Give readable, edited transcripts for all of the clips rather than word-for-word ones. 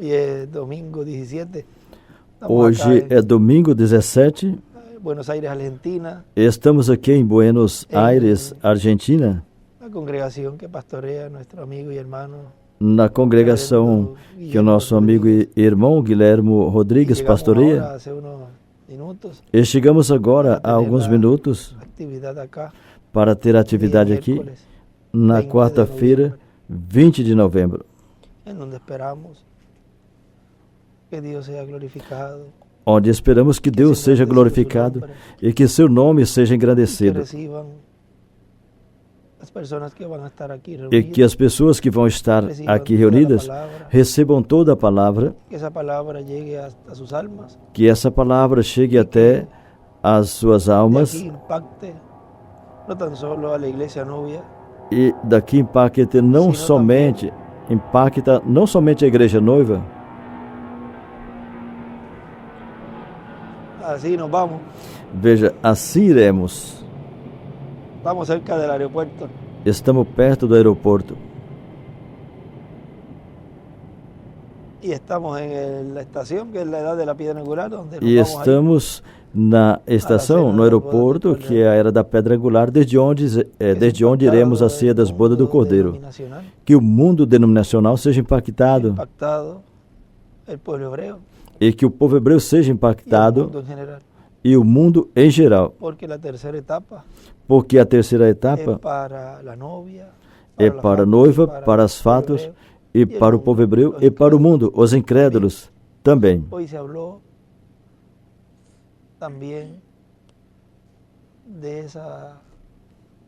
Hoy es domingo 17. Estamos Hoje acá é domingo 17. en Buenos Aires, Argentina, Estamos aqui em Buenos Aires, Argentina, la congregación que pastorea nuestro amigo y hermano. na congregação que o nosso amigo e irmão Guilhermo Rodrigues Llegamos pastoreia. ahora hace unos minutos E chegamos agora há alguns minutos actividad acá, para ter atividade aqui miércoles, na 20 de quarta-feira, 20 de novembro, en donde esperamos que Dios sea glorificado, onde esperamos que Deus seja glorificado e que seu nome seja que engrandecido. reciban las personas que van a estar aquí E reunidas, que as pessoas que vão estar reciban aqui toda reunidas la palabra, recebam toda a palavra, que esa palabra llegue hasta sus almas, que essa palavra chegue até as suas que almas aquí impacte no tan solo a la iglesia novia, e daqui impacta não somente a igreja noiva. así nos vamos. Veja, assim iremos. Estamos cerca del aeropuerto. Estamos perto do aeroporto Y estamos en la estación, que es la edad de la piedra angular, donde nos e vamos a ir. estamos na estação, no aeroporto, que é a era da Pedra Angular, desde onde iremos à ceia das bodas do Cordeiro. Denominacional, Que o mundo denominacional seja impactado impactado el pueblo hebreo e que o povo hebreu seja y el impactado mundo en general. e o mundo em geral. Porque la tercera etapa Porque a terceira es etapa para la novia, é la para a fatos, noiva, para para el as pueblo fatos hebreo. e para o povo hebreu e para o mundo, os incrédulos também. Hoy se habló también de esa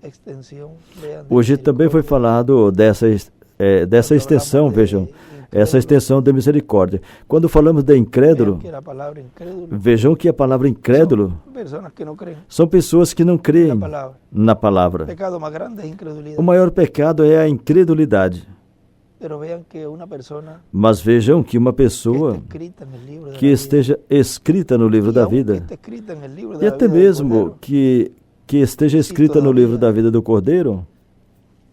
extensión. Vean, de Hoje também foi misericordia. falado dessa extensão, vejam, essa extensão da misericórdia. Quando falamos de Vean incrédulo, que la palabra incrédulo vejam que a palavra incrédulo son personas que no creen são pessoas que não en la creem palabra. na palavra. El pecado más grande es incredulidad. O maior pecado é a incredulidade. Pero vean que una persona Mas vejam que uma que pessoa esté escrita en el libro de que la vida, esteja escrita no livro y da aunque vida, esté escrita en el libro de e la até vida del mesmo Cordero, que esteja escrita no livro da vida do Cordeiro,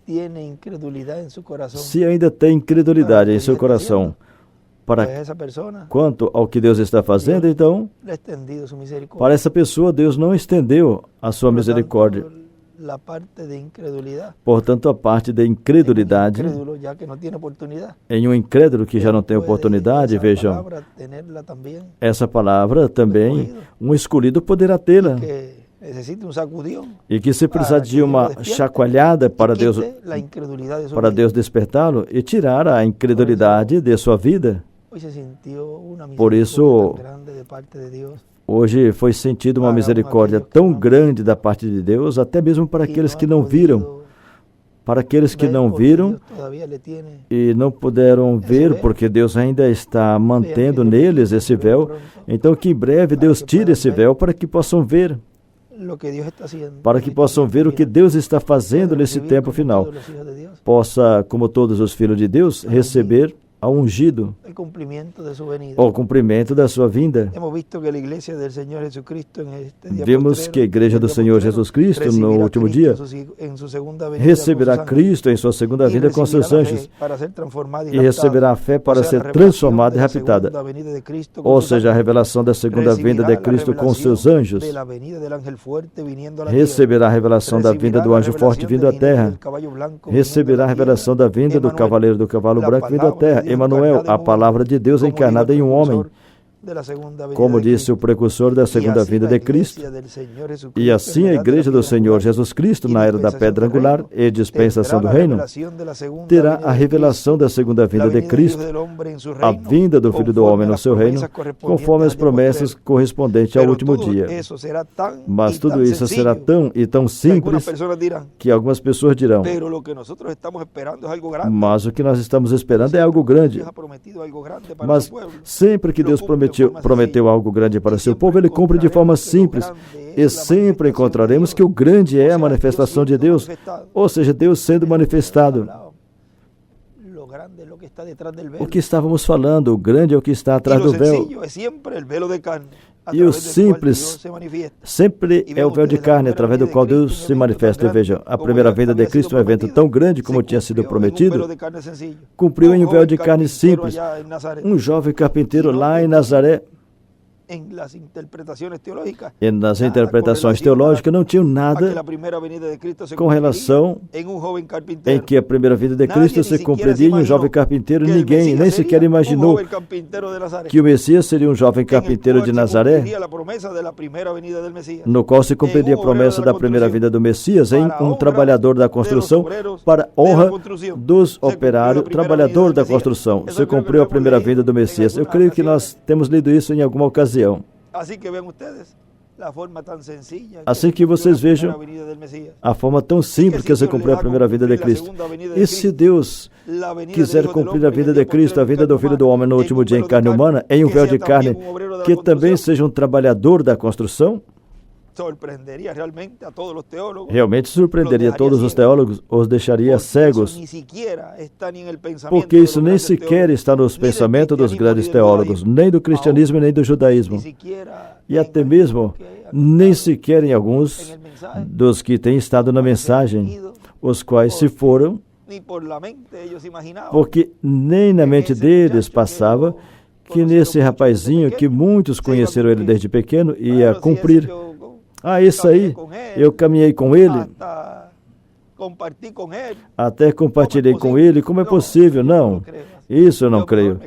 tiene incredulidad en su corazón, se ainda tem incredulidade em seu coração pues para esa persona quanto ao que Deus está fazendo, então, le ha extendido su misericordia. para essa pessoa, Deus não estendeu a sua Por lo misericórdia. tanto, la parte de incredulidad, Portanto, a parte da en un incredulidade, incrédulo ya que no tiene oportunidad, em um incrédulo que já não tem puede oportunidade, esa vejam, palabra tenerla también, essa palavra também, um escolhido poderá tê-la. que necesita un sacudión E que se precisar de uma chacoalhada para y Deus, quite la incredulidad de su para vida. Deus despertá-lo e tirar a incredulidade de sua vida. Hoy se sintió una Por eso, misericordia tan grande de parte de Dios, Hoje foi sentido uma misericórdia tão grande da parte de Deus, até mesmo para aqueles que não viram. Para aqueles que não viram e não puderam ver, porque Deus ainda está mantendo neles esse véu. Então que em breve Deus tire esse véu para que possam ver. Para que possam ver o que Deus está fazendo nesse tempo final. Possa, como todos os filhos de Deus, receber ao ungido, o cumprimento da sua vinda. Vimos que a Igreja do Senhor Jesus Cristo, no último dia, receberá Cristo em sua segunda vinda com seus anjos e receberá a fé para ser transformada e raptada. Ou seja, a revelação da segunda vinda de Cristo com seus anjos. Receberá a revelação da vinda do anjo forte vindo à terra. Receberá a revelação da vinda do cavaleiro do cavalo branco vindo à terra. Emanuel, a palavra de Deus encarnada em um homem, como disse o precursor da segunda vinda de Cristo. E assim a Igreja do Senhor Jesus Cristo, na era da pedra angular e dispensação do reino, terá a revelação da segunda vinda de Cristo, a vinda do Filho do Homem no seu reino, conforme as promessas correspondentes ao último dia. Mas tudo isso será tão e tão simples que algumas pessoas dirão: mas o que nós estamos esperando é algo grande. Mas sempre que Deus prometeu algo grande para seu povo, ele cumpre de forma simples. E sempre encontraremos que o grande é a manifestação de Deus, ou seja, Deus sendo manifestado. O que estávamos falando, o grande é o que está atrás do véu. E o simples sempre é o véu de carne através do qual Deus se manifesta. E vejam, a primeira vinda de Cristo, um evento tão grande como tinha sido prometido, cumpriu em um véu de carne simples. Um jovem carpinteiro lá em Nazaré, e nas interpretações teológicas não tinham nada com relação em que a primeira vinda de Cristo se cumpriria em um jovem carpinteiro. Ninguém nem sequer imaginou que o Messias seria um jovem carpinteiro de Nazaré, no qual se cumpriria a promessa da primeira vinda do Messias em um trabalhador da construção, para honra dos operários, trabalhador da construção. Se cumpriu a primeira vinda do Messias. Eu creio que nós temos lido isso em alguma ocasião. Assim que vocês vejam a forma tão simples que se cumpriu a primeira vinda de Cristo. E se Deus quiser cumprir a vinda de Cristo, a vinda do Filho do Homem no último dia em carne humana, em um véu de carne, que também seja um trabalhador da construção, realmente surpreenderia todos os teólogos, os deixaria cegos, porque isso nem sequer está nos pensamentos dos grandes teólogos, nem do cristianismo nem do judaísmo, e até mesmo nem sequer em alguns dos que têm estado na mensagem, os quais se foram, porque nem na mente deles passava que nesse rapazinho, que muitos conheceram ele desde pequeno, ia cumprir. Isso aí, eu caminhei com ele, até compartilhei com ele. Como é possível? Não, isso eu não creio.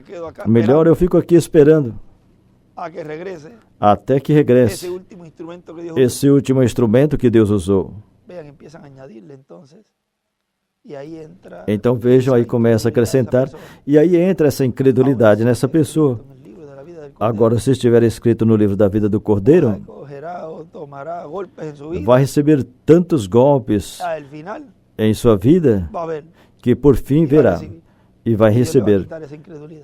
Melhor eu fico aqui esperando até que regresse esse último instrumento que Deus usou. Então vejam, aí começa a acrescentar, e aí entra essa incredulidade nessa pessoa. Agora, se estiver escrito no livro da vida do Cordeiro, vai receber tantos golpes em sua vida que por fim verá e vai receber.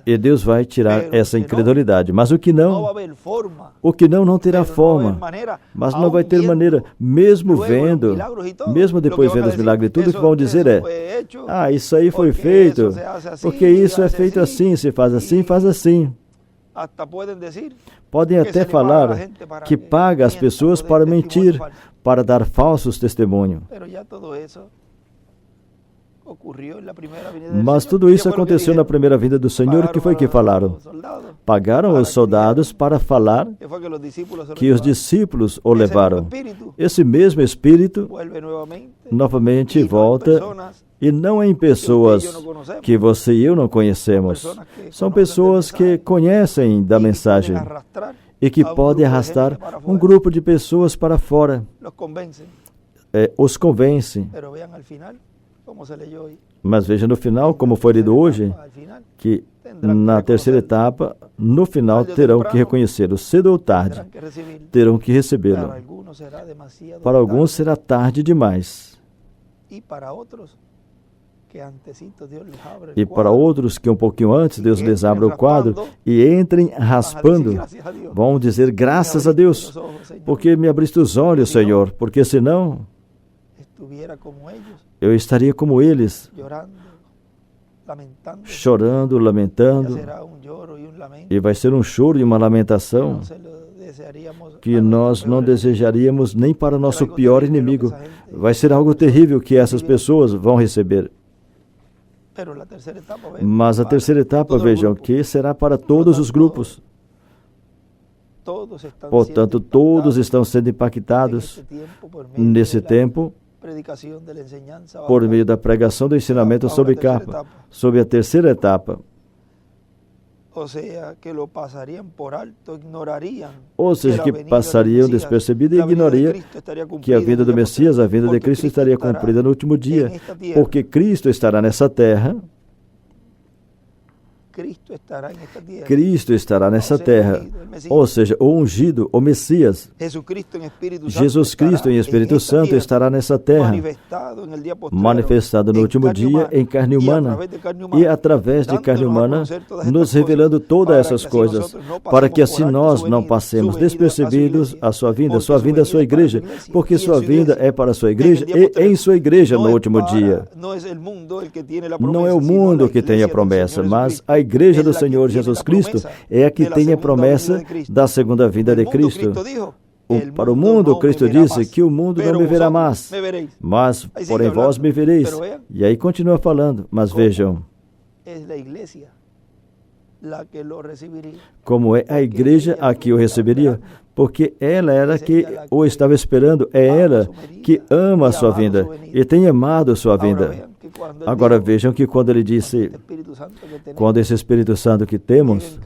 E Deus vai tirar essa incredulidade. Mas o que não terá forma. Mas não vai ter maneira, mesmo vendo, mesmo depois vendo os milagres, tudo que vão dizer é: isso aí foi feito, porque isso é feito assim, se faz assim, faz assim. Podem até falar que paga as pessoas para mentir, para dar falsos testemunhos. Mas tudo isso aconteceu na primeira vinda do Senhor. O que foi que falaram? Pagaram os soldados para falar que os discípulos o levaram. Esse mesmo Espírito novamente volta, e não em pessoas que você e eu não conhecemos. São pessoas que conhecem da mensagem e que podem arrastar um grupo de pessoas para fora. Os convence. Mas veja no final, como foi lido hoje, que na terceira etapa, no final, terão que reconhecê-lo. Cedo ou tarde, terão que recebê-lo. Para alguns será tarde demais. E para outros que um pouquinho antes Deus lhes abra o quadro e entrem raspando, vão dizer: graças a Deus, porque me abriste os olhos, Senhor, porque senão eu estaria como eles, chorando, lamentando, e vai ser um choro e uma lamentação que nós não desejaríamos nem para nosso pior inimigo. Vai ser algo terrível que essas pessoas vão receber. Mas a terceira etapa, vejam, que será para todos os grupos. Portanto, todos estão sendo impactados nesse tempo por meio da pregação do ensinamento sobre capa, sobre a terceira etapa. Ou seja, que passariam despercebido e ignorariam que a vinda do Messias, a vinda de Cristo, estaria cumprida no último dia, porque Cristo estará nessa terra Cristo estará nessa terra, ou seja, o ungido, o Messias, Jesus Cristo em Espírito Santo estará nessa terra, manifestado no último dia em carne humana, e através de carne humana, nos revelando todas essas coisas, para que assim nós não passemos despercebidos a sua vinda à sua igreja, porque sua vinda é para a sua igreja e em sua igreja no último dia. Não é o mundo que tem a promessa, mas a igreja do Senhor Jesus Cristo é a que tem a promessa da segunda vinda de Cristo. Para o mundo, Cristo disse que o mundo não me verá mais, mas porém vós me vereis. E aí continua falando, mas vejam como é a igreja a que o receberia, porque ela era que o estava esperando, é ela que ama a sua vinda e tem amado a sua vinda. Agora vejam que quando ele disse, quando esse Espírito Santo que temos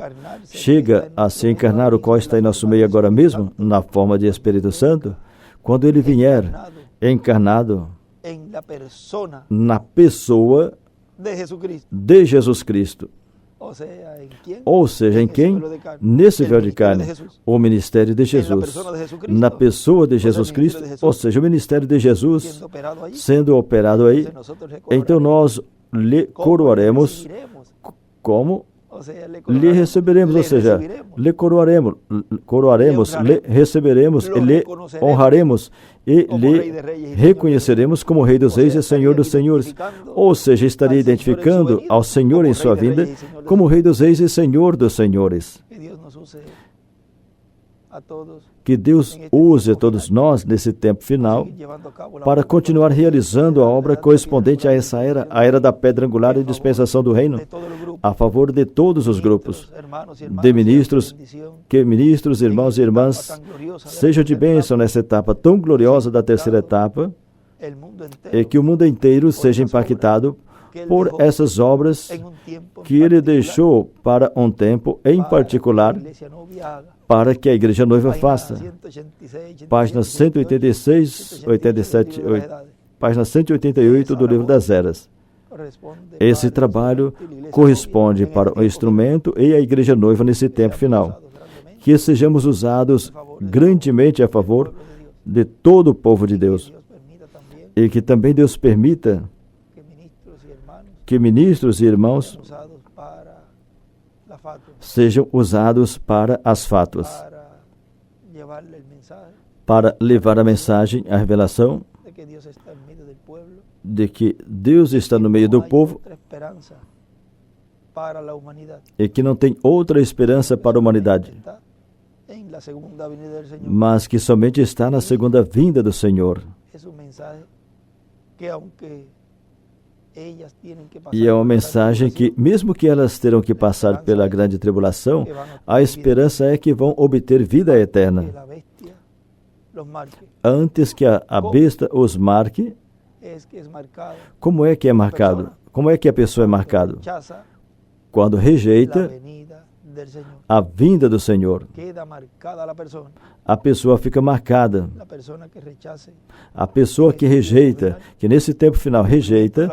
chega a se encarnar, o qual está em nosso meio agora mesmo, na forma de Espírito Santo, quando ele vier encarnado na pessoa de Jesus Cristo, ou seja, em quem? Nesse véu de carne, o ministério de Jesus, na pessoa de Jesus Cristo, ou seja, o ministério de Jesus sendo operado aí, então nós lhe coroaremos como lhe receberemos, ou seja, lhe coroaremos, lhe receberemos, e lhe honraremos, e lhe reconheceremos como Rei dos Reis e Senhor dos Senhores. Ou seja, estaria identificando ao Senhor em sua vinda como Rei dos Reis e Senhor dos Senhores. Que Deus use a todos nós nesse tempo final para continuar realizando a obra correspondente a essa era, a era da pedra angular e dispensação do reino, a favor de todos os grupos, de ministros, que ministros, irmãos e irmãs, sejam de bênção nessa etapa tão gloriosa da terceira etapa, e que o mundo inteiro seja impactado por essas obras que Ele deixou para um tempo em particular, para que a Igreja Noiva faça. Página 186, 87, página 188 do Livro das Eras. Esse trabalho corresponde para o instrumento e a Igreja Noiva nesse tempo final. Que sejamos usados grandemente a favor de todo o povo de Deus. E que também Deus permita que ministros e irmãos sejam usados para as fátuas, para levar a mensagem, a revelação de que Deus está no meio do povo e que não tem outra esperança para a humanidade, mas que somente está na segunda vinda do Senhor. E é uma mensagem que, mesmo que elas terão que passar pela grande tribulação, a esperança é que vão obter vida eterna. Antes que a besta os marque, como é que é marcado? Como é que a pessoa é marcada? Quando rejeita a vinda do Senhor, a pessoa fica marcada. A pessoa que rejeita, que nesse tempo final rejeita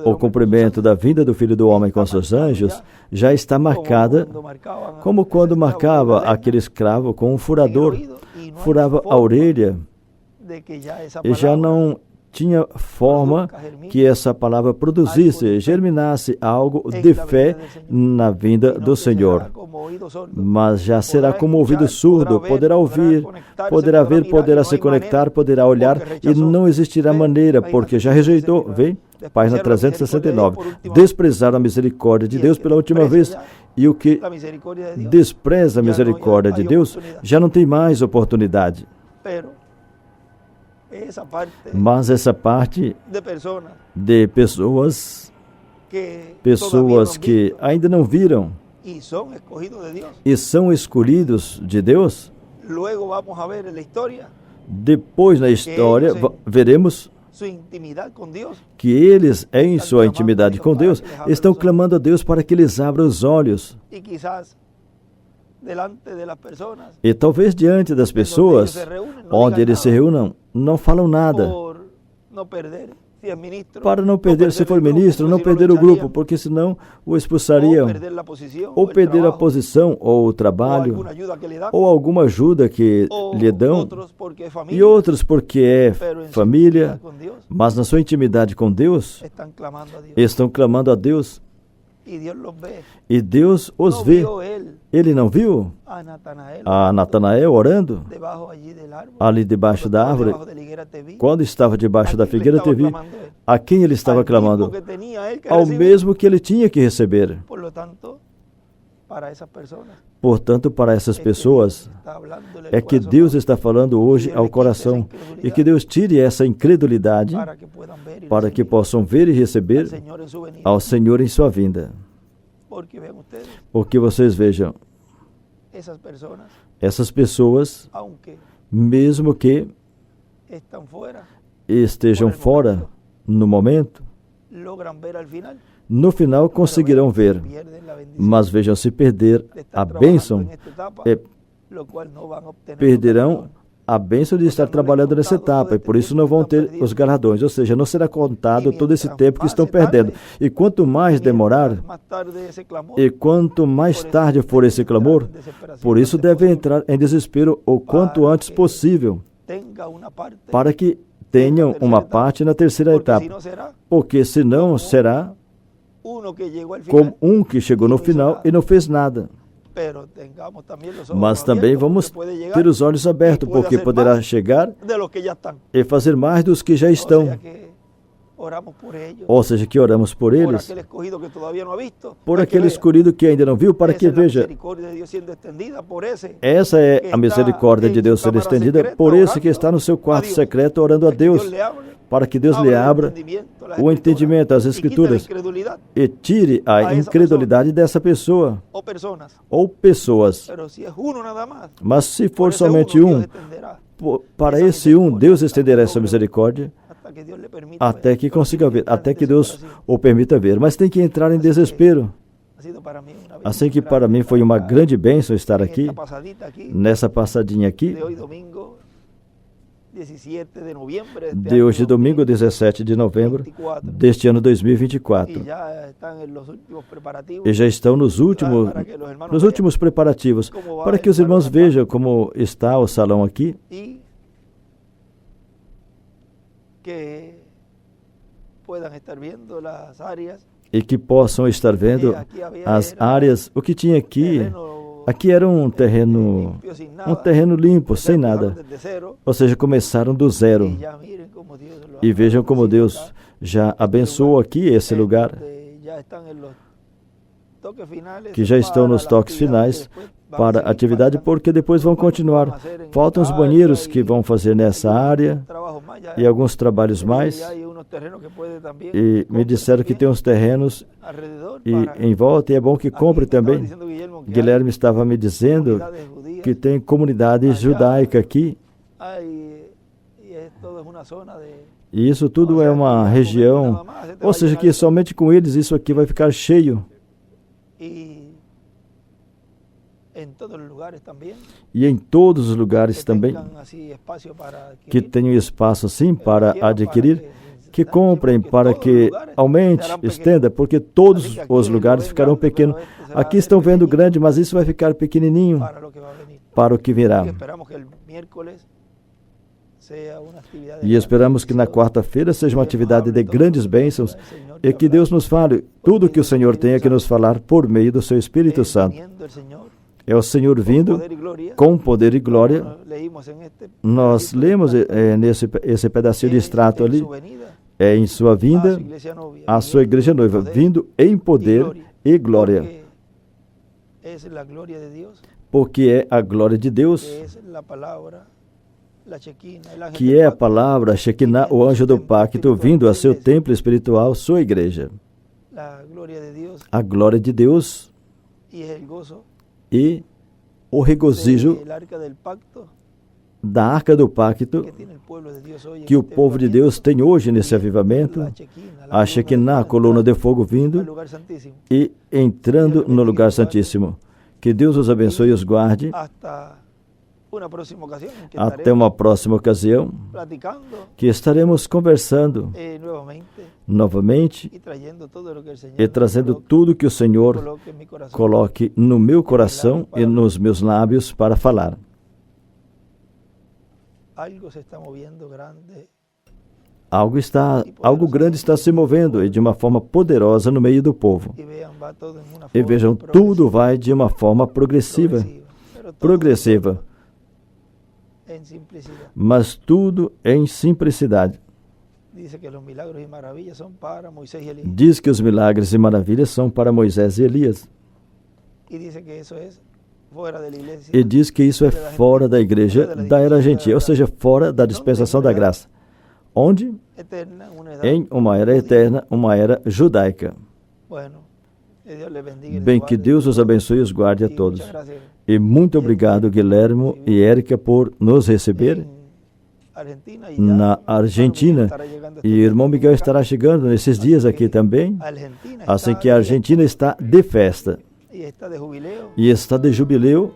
o cumprimento da vinda do Filho do Homem com seus anjos, já está marcada, como quando marcava aquele escravo com um furador, furava a orelha e já não tinha forma que essa palavra produzisse, germinasse algo de fé na vinda do Senhor. Mas já será como ouvido surdo, poderá ouvir, poderá ver, poderá se conectar, poderá olhar, e não existirá maneira, porque já rejeitou. Vem, página 369. Desprezaram a misericórdia de Deus pela última vez, e o que despreza a misericórdia de Deus já não tem mais oportunidade. Mas essa parte de pessoas que ainda não viram e são escolhidos de Deus, depois na história veremos que eles, em sua intimidade com Deus, estão clamando a Deus para que lhes abra os olhos. E talvez diante das pessoas, onde eles se reúnam, não falam nada, para não perder, se for ministro, não perder o grupo, porque senão o expulsariam, ou perder a posição, ou o trabalho, ou alguma ajuda que lhe dão, e outros porque é família, mas na sua intimidade com Deus, estão clamando a Deus, e Deus os vê. Ele não viu a Natanael orando ali debaixo da árvore? Quando estava debaixo da figueira, te vi. A quem ele estava clamando? Ao mesmo que ele tinha que receber. Portanto, para essas pessoas, é que Deus está falando hoje ao coração, e que Deus tire essa incredulidade para que possam ver e receber ao Senhor em sua vinda. Porque vocês vejam, essas pessoas, mesmo que estejam fora no momento, no final conseguirão ver, mas vejam, se perder a bênção, perderão a bênção de estar trabalhando nessa etapa, e por isso não vão ter os galardões, ou seja, não será contado todo esse tempo que estão perdendo. E quanto mais demorar, e quanto mais tarde for esse clamor, por isso deve entrar em desespero o quanto antes possível, para que tenham uma parte na terceira etapa, porque senão será como um que chegou no final e não fez nada. Mas também vamos ter os olhos abertos, porque poderá chegar e fazer mais dos que já estão. Ou seja, que oramos por eles, por aquele escolhido que ainda não viu, para que veja. Essa é a misericórdia de Deus sendo estendida por esse que está no seu quarto secreto orando a Deus, para que Deus lhe abra o entendimento, as Escrituras, e tire a incredulidade dessa pessoa, ou pessoas. Mas se for somente um, para esse um, Deus estenderá essa misericórdia, até que consiga ver, até que Deus o permita ver. Mas tem que entrar em desespero. Assim que para mim foi uma grande bênção estar aqui, nessa passadinha aqui, de hoje, domingo 17 de novembro deste ano 2024. E já estão nos últimos preparativos, para que os irmãos vejam como está o salão aqui, e que possam estar vendo as áreas. O que tinha aqui era um terreno limpo, sem nada. Ou seja, começaram do zero. E vejam como Deus já abençoou aqui esse lugar, que já estão nos toques finais para a atividade, porque depois vão continuar. Faltam os banheiros que vão fazer nessa área e alguns trabalhos mais. E me disseram que tem uns terrenos em volta, e é bom que compre também. Guilherme estava me dizendo que tem comunidade judaica aqui. E isso tudo é uma região, ou seja, que somente com eles isso aqui vai ficar cheio. E em todos os lugares também, que tenham espaço assim para adquirir, que comprem, para que aumente, estenda, porque todos os lugares ficarão pequenos. Aqui estão vendo grande, mas isso vai ficar pequenininho para o que virá. E esperamos que na quarta-feira seja uma atividade de grandes bênçãos, e que Deus nos fale tudo o que o Senhor tenha que nos falar por meio do seu Espírito Santo. É o Senhor vindo com poder e glória. Nós lemos esse pedacinho de extrato ali. É em sua vinda, a sua igreja noiva, vindo em poder e glória. Porque é a glória de Deus, que é a palavra Shekinah, o anjo do pacto, vindo a seu templo espiritual, sua igreja. A glória de Deus e o regozijo da arca do pacto que o povo de Deus tem hoje nesse avivamento, a Shekinah, a coluna de fogo vindo e entrando no lugar santíssimo. Que Deus os abençoe e os guarde Até uma próxima ocasião, que estaremos conversando novamente e trazendo tudo que o Senhor coloque no meu coração e nos meus lábios para falar. Algo grande está se movendo e de uma forma poderosa no meio do povo. E vejam, tudo vai de uma forma progressiva, mas tudo em simplicidade. Diz que os milagres e maravilhas são para Moisés e Elias. E diz que isso é fora da igreja da era gentil, ou seja, fora da dispensação da graça. Onde? Em uma era eterna, uma era judaica. Bem, que Deus os abençoe e os guarde a todos. E muito obrigado, Guilhermo e Érica, por nos receber na Argentina. E o irmão Miguel estará chegando nesses dias aqui também. Assim que a Argentina está de festa. E está de jubileu.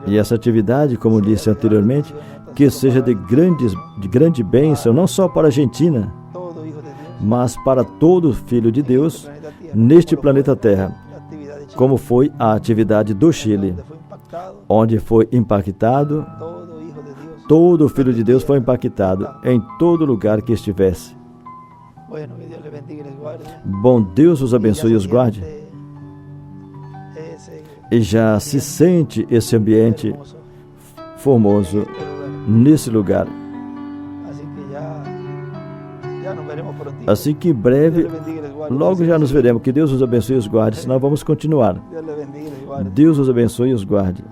E essa atividade, como disse anteriormente, que seja de grande bênção, não só para a Argentina, mas para todo filho de Deus neste planeta Terra, como foi a atividade do Chile, onde foi impactado, todo filho de Deus foi impactado em todo lugar que estivesse. Bom, Deus os abençoe e os guarde. E já se sente esse ambiente formoso nesse lugar. Assim que em breve, logo já nos veremos. Que Deus os abençoe e os guarde, senão vamos continuar. Deus os abençoe e os guarde.